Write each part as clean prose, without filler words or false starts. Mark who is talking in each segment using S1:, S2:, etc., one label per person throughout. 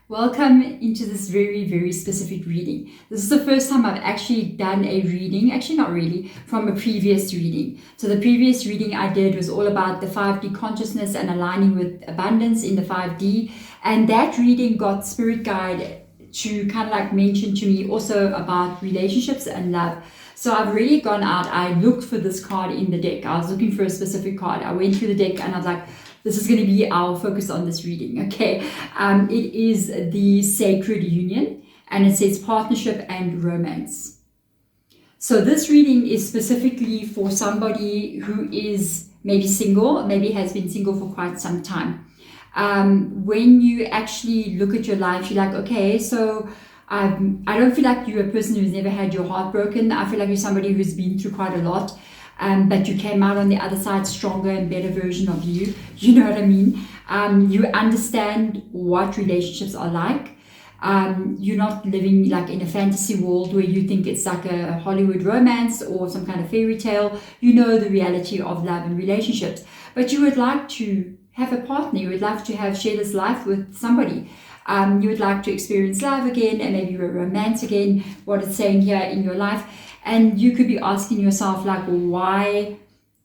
S1: Welcome into this very, very specific reading. This is the first time I've actually done a reading, actually not really, from a previous reading. So the previous reading I did was all about the 5D consciousness and aligning with abundance in the 5D. And that reading got Spirit Guide to kind of like mention to me also about relationships and love. So I've really gone out, I looked for this card in the deck. I was looking for a specific card. I went through the deck and I was like, this is going to be our focus on this reading, okay? It is the Sacred Union, and it says partnership and romance. So this reading is specifically for somebody who is maybe single, maybe has been single for quite some time. When you actually look at your life, you're like, okay, so I don't feel like you're a person who's never had your heart broken. I feel like you're somebody who's been through quite a lot. But you came out on the other side stronger and better version of you. You know what I mean? You understand what relationships are like. You're not living like in a fantasy world where you think it's like a Hollywood romance or some kind of fairy tale. You know the reality of love and relationships. But you would like to have a partner. You would like to share this life with somebody. You would like to experience love again and maybe romance again, what it's saying here in your life. And you could be asking yourself, like, why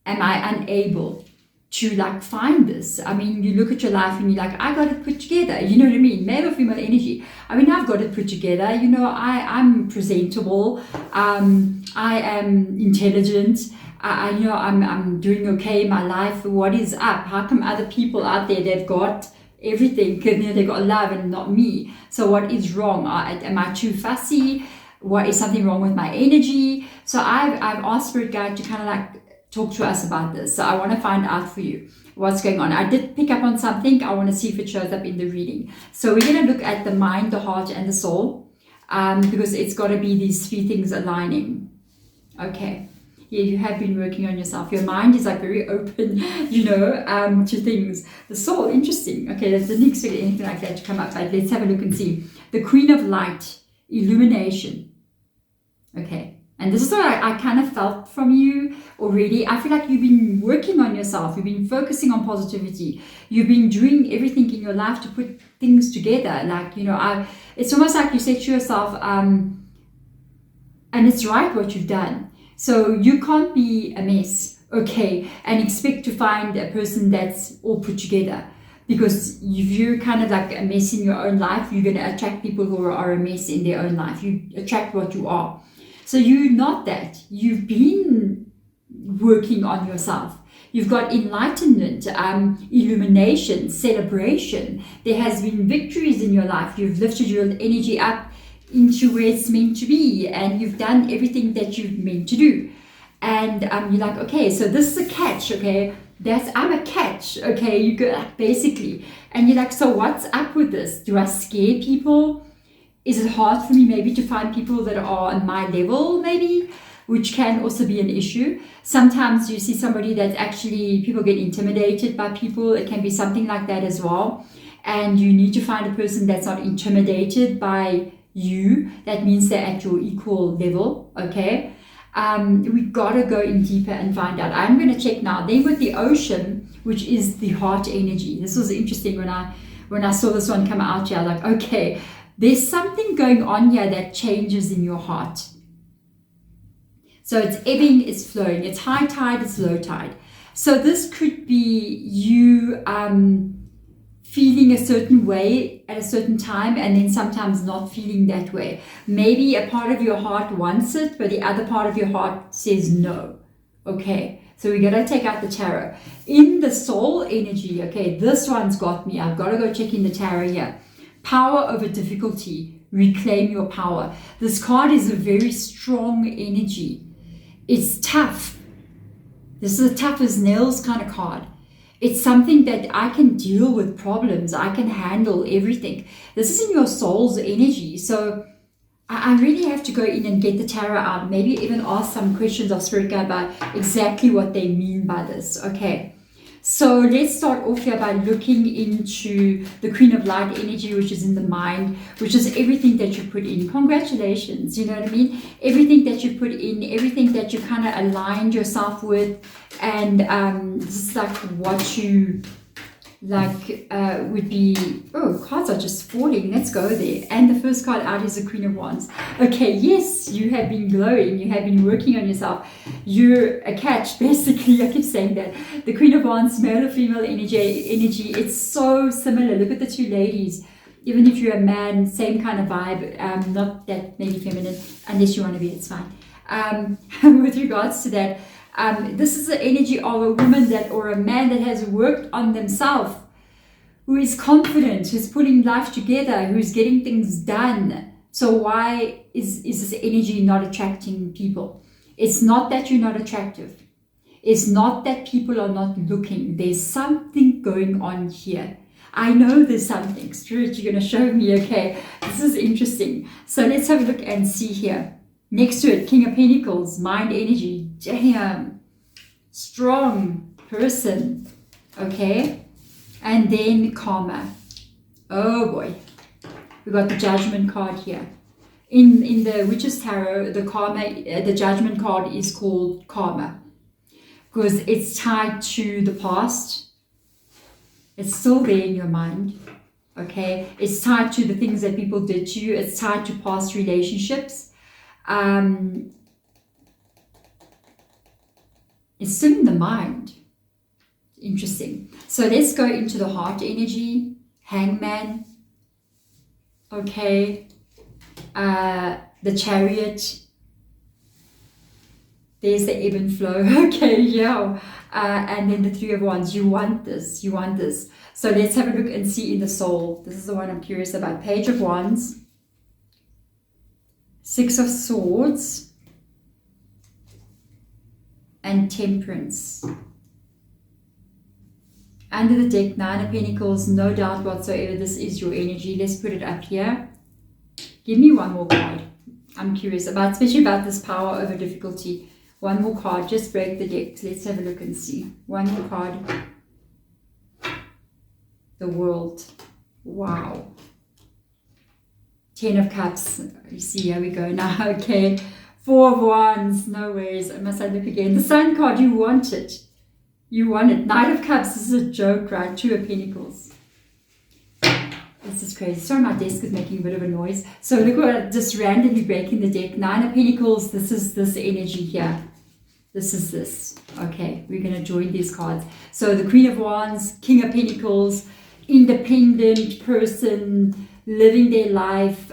S1: am I unable to like find this? I mean, you look at your life and you're like, I got it put together. You know what I mean? Male or female energy. I mean, I've got it put together. You know, I'm presentable. I am intelligent. I'm doing okay in my life. What is up? How come other people out there, they've got everything? They've got love and not me. So what is wrong? Am I too fussy? What is something wrong with my energy? So I've asked Spirit Guide to kind of like talk to us about this. So I want to find out for you what's going on. I did pick up on something. I want to see if it shows up in the reading. So we're going to look at the mind, the heart, and the soul, because it's got to be these three things aligning. Okay. Yeah, you have been working on yourself. Your mind is like very open, to things. The soul, interesting. Okay, I didn't expect anything like that to come up. But let's have a look and see. The Queen of Light, illumination. Okay, and this is what I kind of felt from you already. I feel like you've been working on yourself. You've been focusing on positivity. You've been doing everything in your life to put things together. Like, it's almost like you said to yourself, and it's right what you've done. So you can't be a mess, okay, and expect to find a person that's all put together. Because if you're kind of like a mess in your own life, you're going to attract people who are a mess in their own life. You attract what you are. So you're not that. You've been working on yourself. You've got enlightenment, illumination, celebration. There has been victories in your life. You've lifted your energy up into where it's meant to be. And you've done everything that you've meant to do. And you're like, okay, so this is a catch, okay? I'm a catch, okay? You go like basically. And you're like, so what's up with this? Do I scare people? Is it hard for me maybe to find people that are on my level maybe? Which can also be an issue. Sometimes you see somebody that actually, people get intimidated by people. It can be something like that as well. And you need to find a person that's not intimidated by you. That means they're at your equal level, okay? We gotta go in deeper and find out. I'm going to check now. Then with the ocean, which is the heart energy. This was interesting when I saw this one come out here. Like, okay, there's something going on here that changes in your heart. So it's ebbing, it's flowing. It's high tide, it's low tide. So this could be you feeling a certain way at a certain time and then sometimes not feeling that way. Maybe a part of your heart wants it, but the other part of your heart says no. Okay, so we got to take out the tarot. In the soul energy, okay, this one's got me. I've got to go check in the tarot here. Power over difficulty. Reclaim your power. This card is a very strong energy. It's tough. This is a tough as nails kind of card. It's something that I can deal with problems. I can handle everything. This is in your soul's energy. So I really have to go in and get the tarot out. Maybe even ask some questions of Spirit Guide about exactly what they mean by this. Okay. So let's start off here by looking into the Queen of Light energy, which is in the mind, which is everything that you put in. Congratulations, you know what I mean? Everything that you put in, everything that you kind of aligned yourself with, and this is like what you would be, oh, cards are just falling. Let's go there. And the first card out is the Queen of Wands. Okay, yes, you have been glowing. You have been working on yourself. You're a catch, basically. I keep saying that. The Queen of Wands, male or female energy, it's so similar. Look at the two ladies. Even if you're a man, same kind of vibe. Not that maybe feminine, unless you want to be, it's fine. With regards to that, this is the energy of a woman that, or a man that has worked on themselves, who is confident, who's putting life together, who's getting things done. So why is this energy not attracting people? It's not that you're not attractive. It's not that people are not looking. There's something going on here. I know there's something. Spirit, you're going to show me, okay? This is interesting. So let's have a look and see here. Next to it, King of Pentacles, mind energy. Damn. Strong person. Okay? And then karma. Oh boy. We got the Judgment card here. In the Witch's Tarot, the Judgment card is called karma. Because it's tied to the past. It's still there in your mind. Okay? It's tied to the things that people did to you. It's tied to past relationships. It's still in the mind. Interesting. So let's go into the heart energy. Hangman. Okay. The Chariot. There's the ebb and flow. Okay, yeah. And then the Three of Wands. You want this. You want this. So let's have a look and see in the soul. This is the one I'm curious about. Page of Wands. Six of Swords. And Temperance. Under the deck, Nine of Pentacles. No doubt whatsoever this is your energy. Let's put it up here. Give me one more card. I'm curious about, especially about this power over difficulty. One more card. Just break the deck. Let's have a look and see. One more card. The World. Wow. Ten of Cups. You see, here we go now. Okay. Four of Wands. No worries. Must I look again? The Sun card. You want it. You want it. Knight of Cups. This is a joke, right? Two of Pentacles. This is crazy. Sorry, my desk is making a bit of a noise. So look what, just randomly breaking the deck. Nine of Pentacles. This is this energy here. This is this. Okay, we're going to join these cards. So the Queen of Wands, King of Pentacles, independent person, living their life,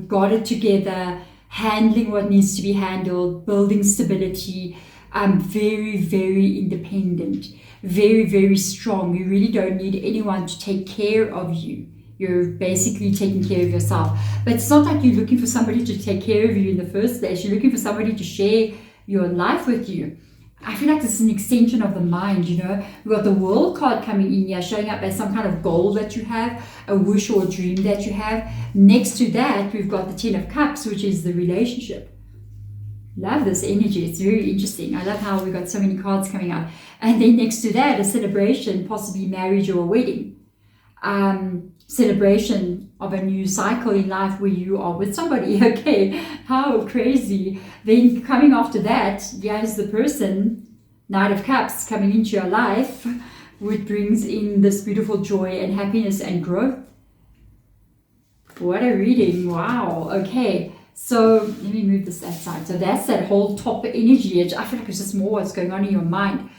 S1: got it together, handling what needs to be handled, building stability, very, very independent, very, very strong. You really don't need anyone to take care of you. You're basically taking care of yourself. But it's not like you're looking for somebody to take care of you in the first place. You're looking for somebody to share your life with you. I feel like this is an extension of the mind, you know. We've got the World card coming in here, showing up as some kind of goal that you have, a wish or a dream that you have. Next to that, we've got the Ten of Cups, which is the relationship. Love this energy. It's very interesting. I love how we got so many cards coming out. And then next to that, a celebration, possibly marriage or a wedding. Celebration of a new cycle in life where you are with somebody. Okay, how crazy. Then coming after that, here's the person, Knight of Cups, coming into your life, which brings in this beautiful joy and happiness and growth. What a reading. Wow. Okay, so let me move this aside. So that's that whole top energy. I feel like it's just more what's going on in your mind.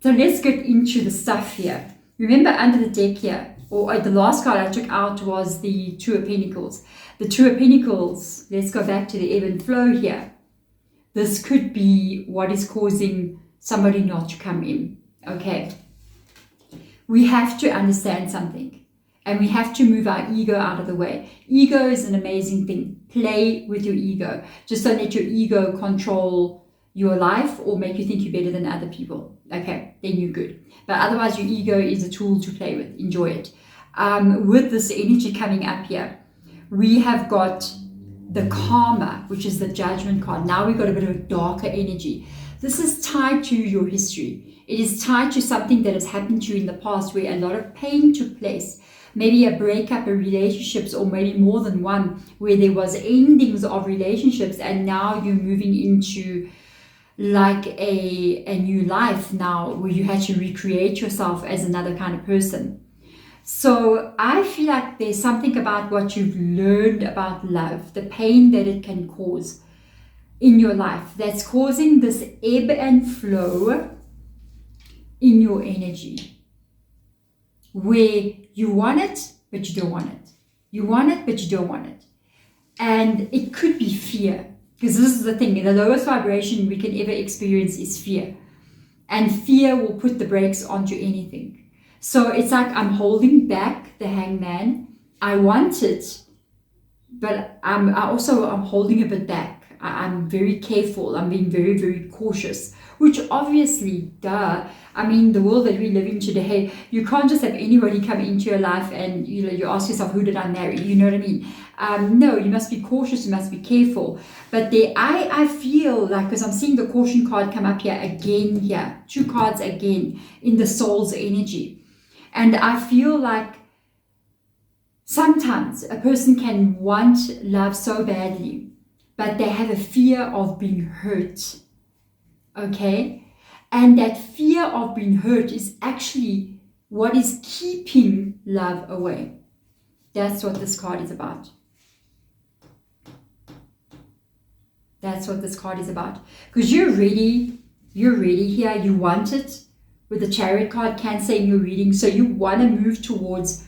S1: So let's get into the stuff here. Remember, under the deck here, or the last card I took out was the Two of Pentacles. The Two of Pentacles, let's go back to the ebb and flow here. This could be what is causing somebody not to come in. Okay. We have to understand something. And we have to move our ego out of the way. Ego is an amazing thing. Play with your ego. Just don't let your ego control your life or make you think you're better than other people. Okay, then you're good. But otherwise, your ego is a tool to play with. Enjoy it. With this energy coming up here, we have got the karma, which is the Judgment card. Now we've got a bit of a darker energy. This is tied to your history. It is tied to something that has happened to you in the past where a lot of pain took place. Maybe a breakup of relationships, or maybe more than one, where there was endings of relationships, and now you're moving into like a new life now where you had to recreate yourself as another kind of person. So I feel like there's something about what you've learned about love, the pain that it can cause in your life, that's causing this ebb and flow in your energy, where you want it, but you don't want it. You want it, but you don't want it. And it could be fear, because this is the thing, the lowest vibration we can ever experience is fear. And fear will put the brakes onto anything. So it's like I'm holding back the hangman. I want it, but I'm holding a bit back. I'm very careful. I'm being very, very cautious, which obviously, duh. I mean, the world that we live in today, you can't just have anybody come into your life and you ask yourself, who did I marry? You know what I mean? No, you must be cautious. You must be careful. But I feel like, because I'm seeing the caution card come up here again here, 2 cards again in the soul's energy. And I feel like sometimes a person can want love so badly, but they have a fear of being hurt, okay? And that fear of being hurt is actually what is keeping love away. That's what this card is about. That's what this card is about. Because you're ready here, you want it. With the Chariot card, Cancer in your reading, so you want to move towards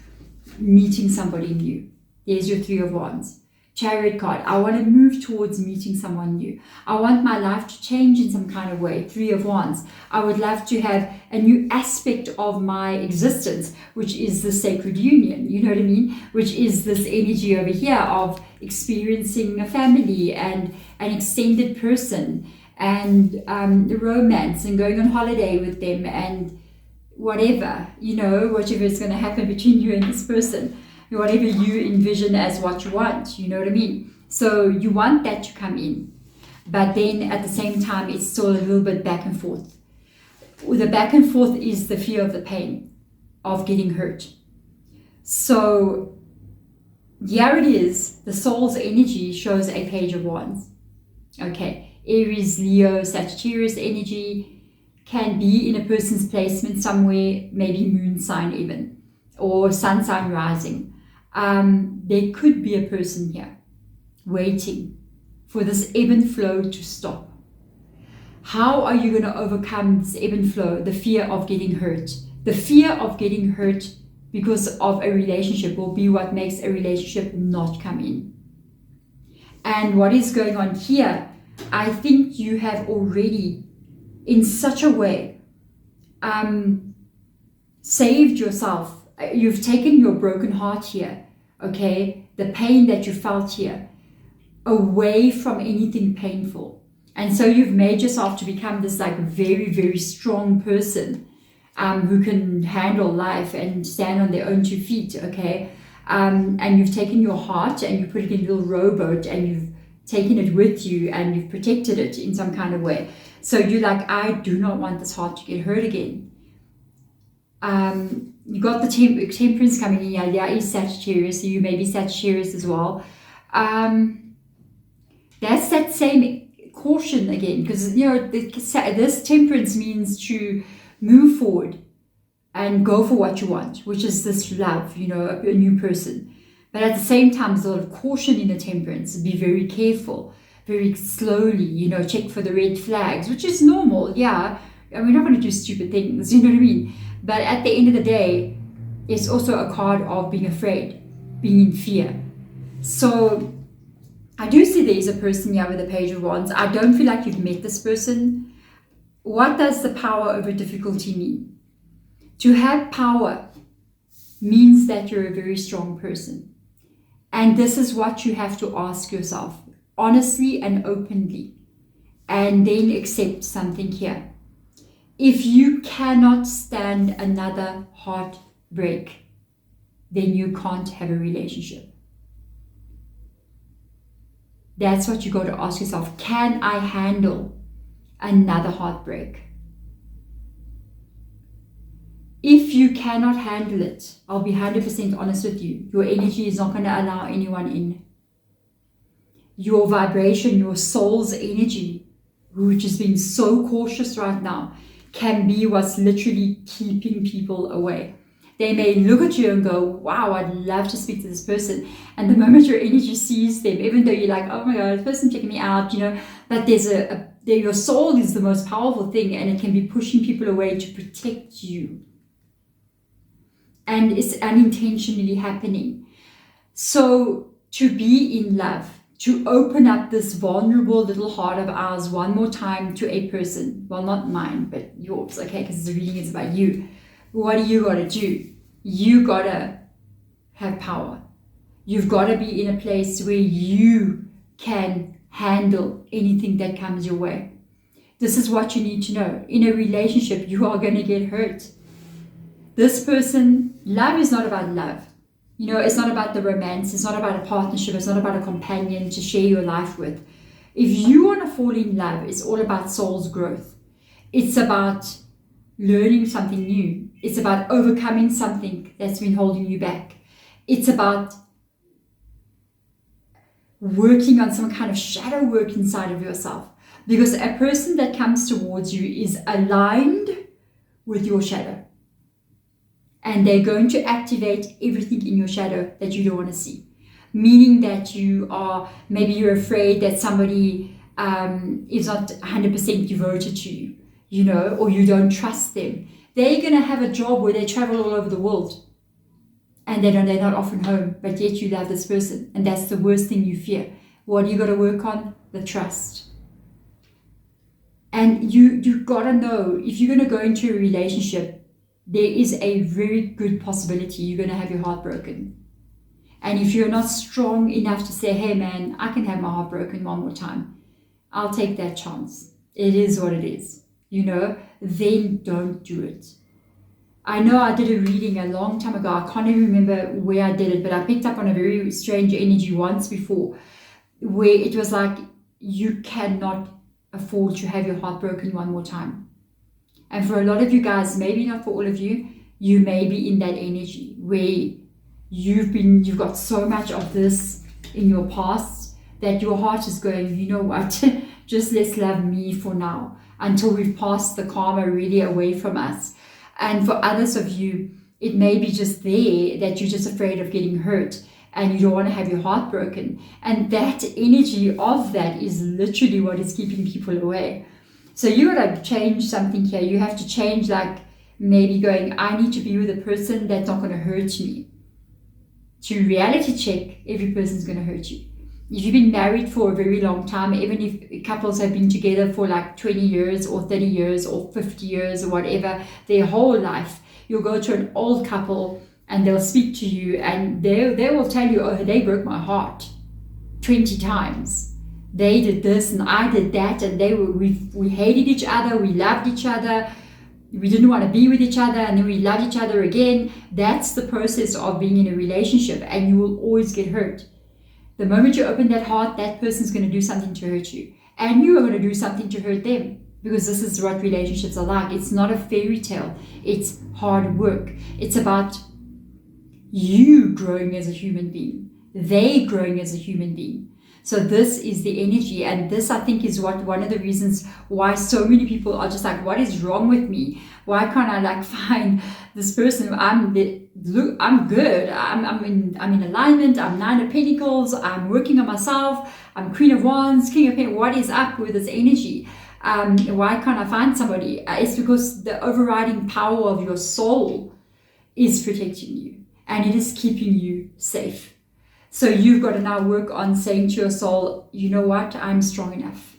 S1: meeting somebody new. There's your 3 of Wands. Chariot card, I want to move towards meeting someone new. I want my life to change in some kind of way. 3 of Wands. I would love to have a new aspect of my existence, which is the sacred union, you know what I mean? Which is this energy over here of experiencing a family and an extended person and romance and going on holiday with them and whatever, whatever is going to happen between you and this person. Whatever you envision as what you want, you know what I mean? So you want that to come in, but then at the same time, it's still a little bit back and forth. The back and forth is the fear of the pain of getting hurt. So here it is, the soul's energy shows a Page of Wands. Okay, Aries, Leo, Sagittarius energy can be in a person's placement somewhere, maybe moon sign even, or sun sign rising. There could be a person here waiting for this ebb and flow to stop. How are you going to overcome this ebb and flow? The fear of getting hurt. The fear of getting hurt because of a relationship will be what makes a relationship not come in. And what is going on here, I think you have already, in such a way, saved yourself. You've taken your broken heart here, okay, the pain that you felt here, away from anything painful. And so you've made yourself to become this like very, very strong person who can handle life and stand on their own 2 feet, okay? And you've taken your heart and you put it in a little rowboat and you've taken it with you and you've protected it in some kind of way. So you're like, I do not want this heart to get hurt again. You got the Temperance coming in here. There is Sagittarius, so you may be Sagittarius as well. That's that same caution again, because this Temperance means to move forward and go for what you want, which is this love, a new person. But at the same time, there's a lot of caution in the Temperance. Be very careful, very slowly, check for the red flags, which is normal, yeah. And we're not going to do stupid things, you know what I mean? But at the end of the day, it's also a card of being afraid, being in fear. So I do see there is a person here with a Page of Wands. I don't feel like you've met this person. What does the power over difficulty mean? To have power means that you're a very strong person. And this is what you have to ask yourself, honestly and openly, and then accept something here. If you cannot stand another heartbreak, then you can't have a relationship. That's what you got to ask yourself. Can I handle another heartbreak? If you cannot handle it, I'll be 100% honest with you. Your energy is not going to allow anyone in. Your vibration, your soul's energy, which is being so cautious right now, can be what's literally keeping people away. They may look at you and go, wow, I'd love to speak to this person. And the moment your energy sees them, even though you're like, oh my God, this person checking me out, but your soul is the most powerful thing, and it can be pushing people away to protect you. And it's unintentionally happening. So to be in love, to open up this vulnerable little heart of ours one more time to a person, well, not mine, but yours, okay, because the reading is about you. What do you got to do? You got to have power. You've got to be in a place where you can handle anything that comes your way. This is what you need to know. In a relationship, you are going to get hurt. This person, love is not about love. It's not about the romance. It's not about a partnership. It's not about a companion to share your life with. If you want to fall in love, it's all about soul's growth. It's about learning something new. It's about overcoming something that's been holding you back. It's about working on some kind of shadow work inside of yourself. Because a person that comes towards you is aligned with your shadow. And they're going to activate everything in your shadow that you don't want to see. Meaning that maybe you're afraid that somebody is not 100% devoted to you, or you don't trust them. They're going to have a job where they travel all over the world. And they're not often home, but yet you love this person. And that's the worst thing you fear. What you got to work on? The trust. And you got to know, if you're going to go into a relationship, there is a very good possibility you're going to have your heart broken. And if you're not strong enough to say, hey man, I can have my heart broken one more time, I'll take that chance. It is what it is, then don't do it. I know I did a reading a long time ago. I can't even remember where I did it, but I picked up on a very strange energy once before, where it was like, you cannot afford to have your heart broken one more time. And for a lot of you guys, maybe not for all of you, you may be in that energy where you've got so much of this in your past that your heart is going, you know what, just let's love me for now until we've passed the karma really away from us. And for others of you, it may be just there that you're just afraid of getting hurt and you don't want to have your heart broken. And that energy of that is literally what is keeping people away. So you got to change something here. You have to change, like maybe going, I need to be with a person that's not going to hurt me. To reality check, every person's going to hurt you. If you've been married for a very long time, even if couples have been together for like 20 years or 30 years or 50 years or whatever, their whole life, you'll go to an old couple and they'll speak to you and they will tell you, oh, they broke my heart 20 times. They did this and I did that, and we hated each other, we loved each other, we didn't want to be with each other, and then we loved each other again. That's the process of being in a relationship, and you will always get hurt. The moment you open that heart, that person's going to do something to hurt you, and you are going to do something to hurt them, because this is what relationships are like. It's not a fairy tale, it's hard work. It's about you growing as a human being, they growing as a human being. So this is the energy, and this I think is one of the reasons why so many people are just like, what is wrong with me? Why can't I find this person? I'm good. I'm in alignment. I'm 9 of Pentacles. I'm working on myself. I'm Queen of Wands, King of Pentacles. What is up with this energy? Why can't I find somebody? It's because the overriding power of your soul is protecting you, and it is keeping you safe. So you've got to now work on saying to your soul, you know what, I'm strong enough.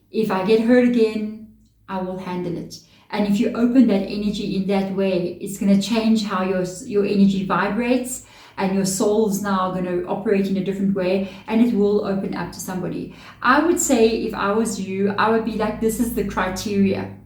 S1: If I get hurt again, I will handle it. And if you open that energy in that way, it's going to change how your energy vibrates, and your soul's now going to operate in a different way, and it will open up to somebody. I would say, if I was you, I would be like, this is the criteria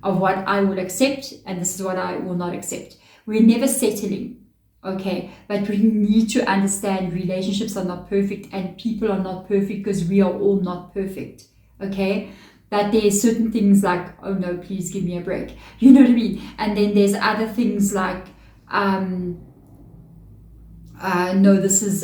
S1: of what I will accept, and this is what I will not accept. We're never settling. Okay, but we need to understand relationships are not perfect and people are not perfect, because we are all not perfect. Okay, but there's certain things like, oh no, please give me a break. You know what I mean? And then there's other things like, no, this is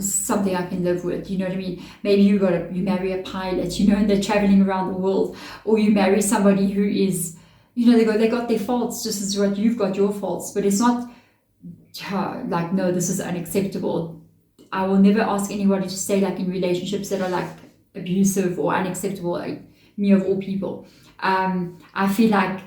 S1: something I can live with. You know what I mean? Maybe you marry a pilot, and they're traveling around the world, or you marry somebody who is, they got their faults just as what you've got your faults, but it's not like, no, this is unacceptable. I will never ask anybody to stay like in relationships that are like abusive or unacceptable, like me of all people. I feel like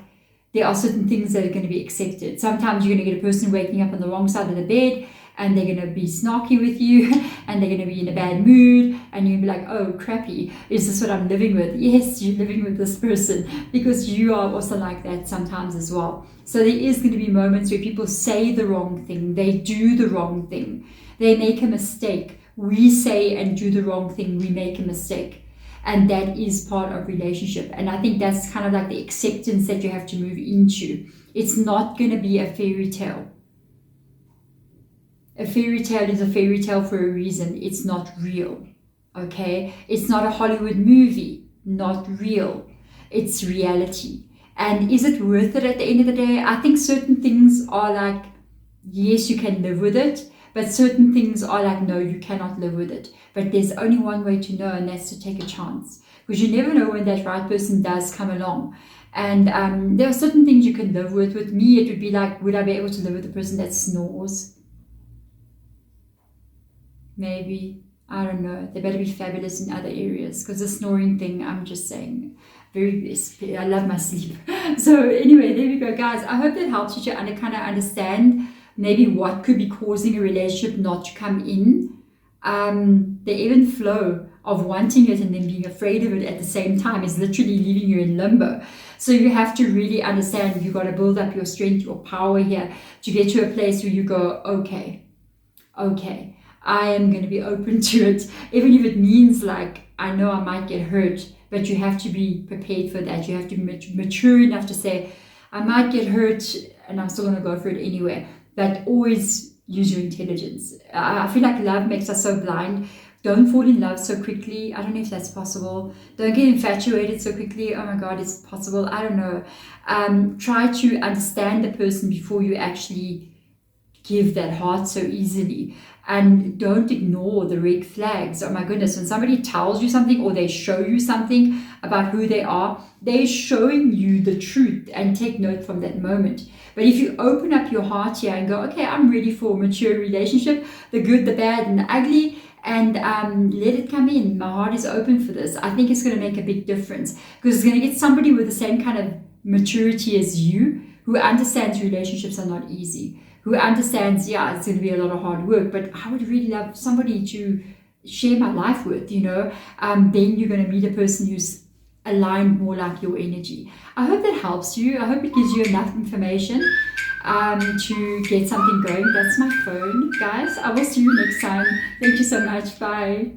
S1: there are certain things that are going to be accepted. Sometimes you're going to get a person waking up on the wrong side of the bed, and they're going to be snarky with you, and they're going to be in a bad mood, and you'll be like, oh crappy, is this what I'm living with? Yes, you're living with this person, because you are also like that sometimes as well. So there is going to be moments where people say the wrong thing, they do the wrong thing, they make a mistake. We say and do the wrong thing, we make a mistake. And that is part of relationship. And I think that's kind of like the acceptance that you have to move into. It's not going to be a fairy tale. A fairy tale is a fairy tale for a reason. It's not real. Okay? It's not a Hollywood movie. Not real. It's reality. And is it worth it at the end of the day? I think certain things are like, yes, you can live with it. But certain things are like, no, you cannot live with it. But there's only one way to know, and that's to take a chance. Because you never know when that right person does come along. And there are certain things you can live with. With me, it would be like, would I be able to live with a person that snores? Maybe. I don't know. They better be fabulous in other areas. Because the snoring thing, I'm just saying, I love my sleep. So anyway, there we go, guys. I hope that helps you to kind of understand maybe what could be causing a relationship not to come in. The ebb and flow of wanting it and then being afraid of it at the same time is literally leaving you in limbo. So you have to really understand, you've got to build up your strength, your power here to get to a place where you go, okay, I am going to be open to it. Even if it means like, I know I might get hurt, but you have to be prepared for that. You have to be mature enough to say, I might get hurt and I'm still going to go for it anyway. But always use your intelligence. I feel like love makes us so blind. Don't fall in love so quickly. I don't know if that's possible. Don't get infatuated so quickly. Oh my God, it's possible. I don't know. Try to understand the person before you actually give that heart so easily. And don't ignore the red flags. Oh my goodness, when somebody tells you something or they show you something about who they are, they're showing you the truth, and take note from that moment. But if you open up your heart here and go, okay, I'm ready for a mature relationship, the good, the bad, and the ugly, and let it come in. My heart is open for this. I think it's going to make a big difference, because it's going to get somebody with the same kind of maturity as you, who understands relationships are not easy, who understands, yeah, it's going to be a lot of hard work, but I would really love somebody to share my life with, then you're going to meet a person who's aligned more like your energy. I hope that helps you. I hope it gives you enough information to get something going. That's my phone, guys. I will see you next time. Thank you so much. Bye.